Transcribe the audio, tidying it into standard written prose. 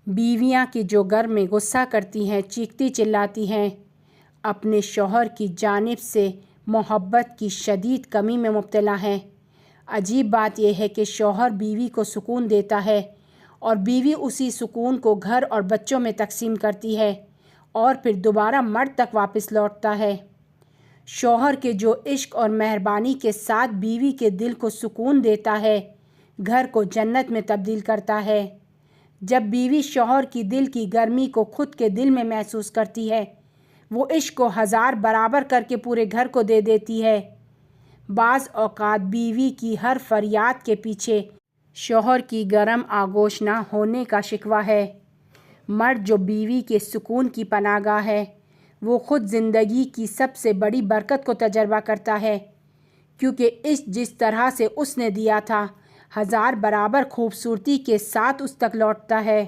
بیویاں کی جو گھر میں غصہ کرتی ہیں، چیختی چلاتی ہیں، اپنے شوہر کی جانب سے محبت کی شدید کمی میں مبتلا ہیں۔ عجیب بات یہ ہے کہ شوہر بیوی کو سکون دیتا ہے اور بیوی اسی سکون کو گھر اور بچوں میں تقسیم کرتی ہے اور پھر دوبارہ مرد تک واپس لوٹتا ہے۔ شوہر کے جو عشق اور مہربانی کے ساتھ بیوی کے دل کو سکون دیتا ہے، گھر کو جنت میں تبدیل کرتا ہے۔ جب بیوی شوہر کی دل کی گرمی کو خود کے دل میں محسوس کرتی ہے، وہ عشق کو 1000 برابر کر کے پورے گھر کو دے دیتی ہے۔ بعض اوقات بیوی کی ہر فریاد کے پیچھے شوہر کی گرم آغوش نہ ہونے کا شکوہ ہے۔ مرد جو بیوی کے سکون کی پناہ گاہ ہے، وہ خود زندگی کی سب سے بڑی برکت کو تجربہ کرتا ہے، کیونکہ عشق جس طرح سے اس نے دیا تھا 1000 برابر خوبصورتی کے ساتھ اس تک لوٹتا ہے۔